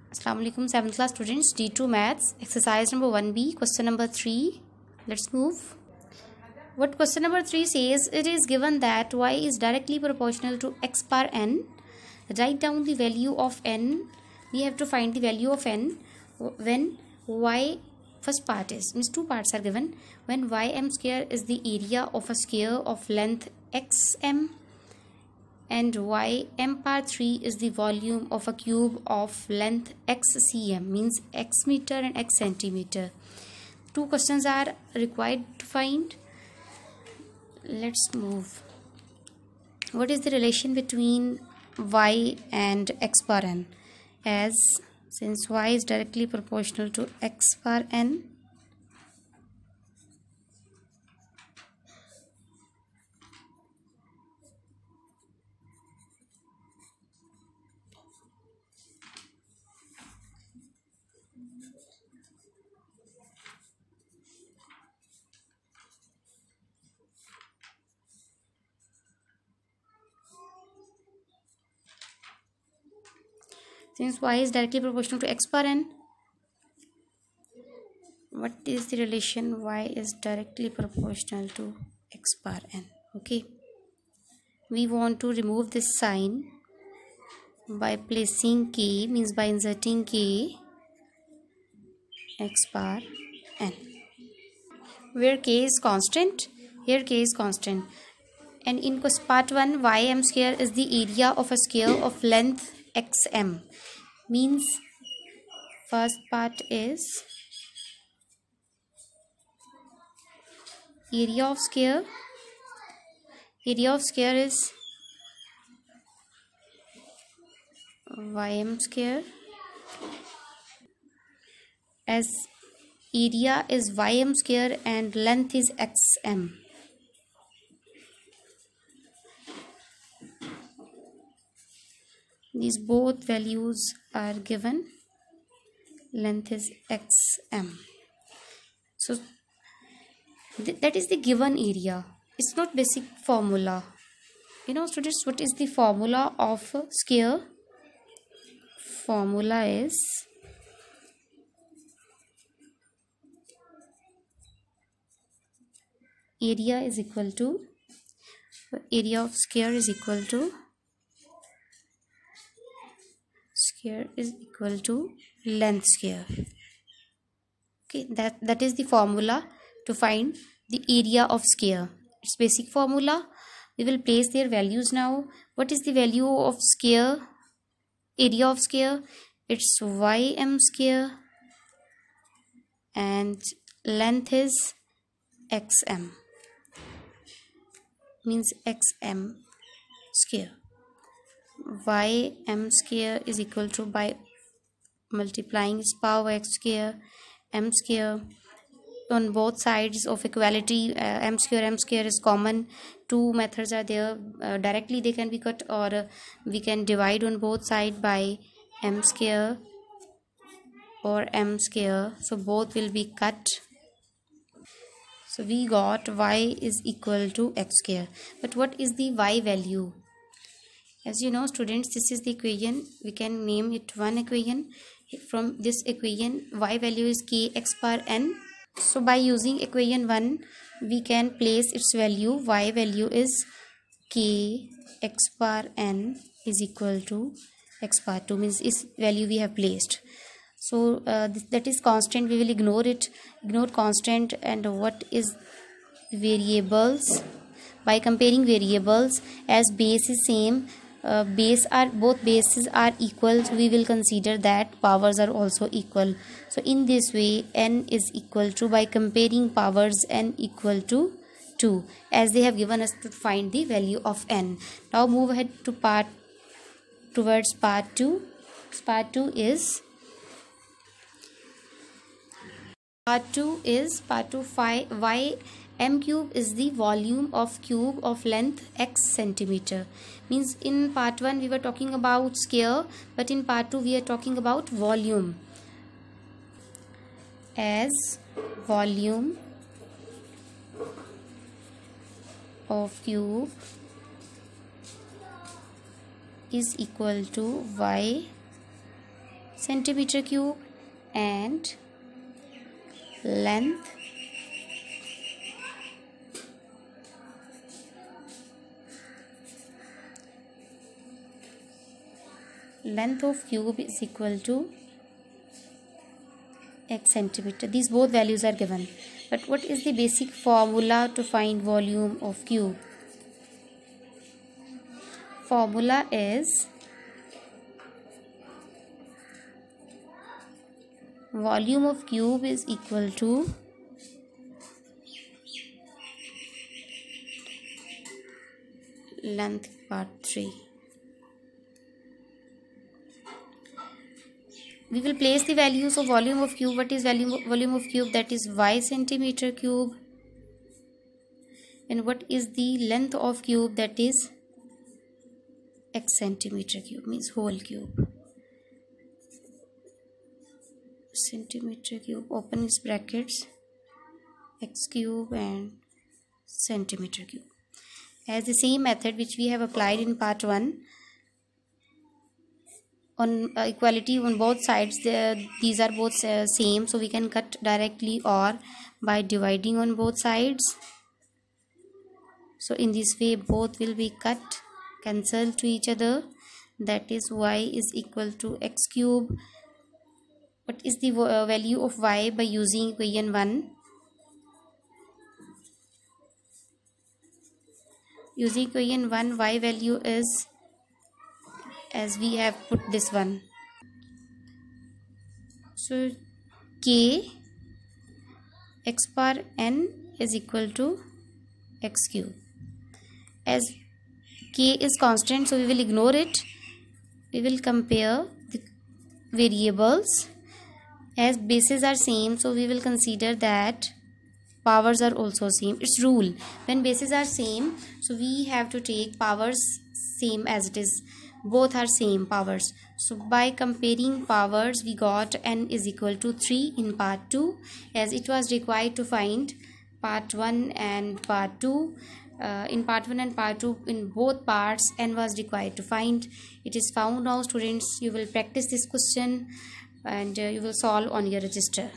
Assalamu alaikum 7th class students. D2 maths exercise number 1b question number 3. Let's move. What question number 3 says, it is given that y is directly proportional to x power n. Write down the value of n. We have to find the value of n when y, first part is, means two parts are given, when ym square is the area of a sphere of length xm and ym power 3 is the volume of a cube of length xcm, means x meter and x centimeter. Two questions are required to find. Let's move. What is the relation between y and x power n? As since y is directly proportional to x power n, since y is directly proportional to x power n, what is the relation y is directly proportional to x power n? Okay, we want to remove this sign by placing k, means by inserting k x power n, where k is constant. Here k is constant, and in part 1 ym square is the area of a sphere of length xm, means first part is area of sphere is ym square, as area is ym square and length is xm. These both values are given. Length is xm. So that is the given area. It's not basic formula. You know, students, what is the formula of sphere? Formula is area is equal to, area of sphere is equal to length square. Okay, that is the formula to find the area of sphere. It's basic formula. We will place their values now. What is the value of sphere? Area of sphere, it's ym square and length is xm, means xm square. Ym square is equal to, by multiplying its power x square, m square. On both sides of equality, m square is common. Two methods are there. Directly they can be cut, or we can divide on both sides by m square or m square. So both will be cut. So we got y is equal to x square. But what is the y value? As you know, students, this is the equation. We can name it one equation. From this equation, y value is k x power n. So by using equation 1, we can place its value. Y value is k x power n is equal to x power 2, means this value we have placed. So that is constant. We will ignore it. Ignore constant. And what is variables? By comparing variables, as base is same, both bases are equal, so we will consider that powers are also equal. So in this way, n is equal to, by comparing powers, n equal to 2, as they have given us to find the value of n. Now move ahead to towards part 2. Part 2 is 5 y m cube is the volume of cube of length x centimeter. Means in part 1 we were talking about sphere, but in part 2 we are talking about volume. As volume of cube is equal to y centimeter cube and length of cube is equal to x centimeter. These both values are given. But what is the basic formula to find volume of cube? Formula is volume of cube is equal to length part 3. We will place the values of volume of cube. What is volume of cube? That is y centimeter cube. And what is the length of cube? That is x centimeter cube, means whole cube. Centimeter cube, open its brackets, x cube and centimeter cube. As the same method which we have applied in part 1, on equality on both sides, these are both same, so we can cut directly or by dividing on both sides. So in this way both will be cut, cancel to each other. That is y is equal to x cube. What is the value of y by using equation 1? Using equation 1, y value is, as we have put this one, so k x power n is equal to x cube. As k is constant, so we will ignore it. We will compare the variables. As bases are same, so we will consider that powers are also same. It's rule, when bases are same, so we have to take powers same as it is. Both are same powers. So by comparing powers, we got n is equal to 3 in part 2, as it was required to find part 1 and part 2. In part 1 and part 2, in both parts, n was required to find. It is found now, students. You will practice this question and you will solve on your register.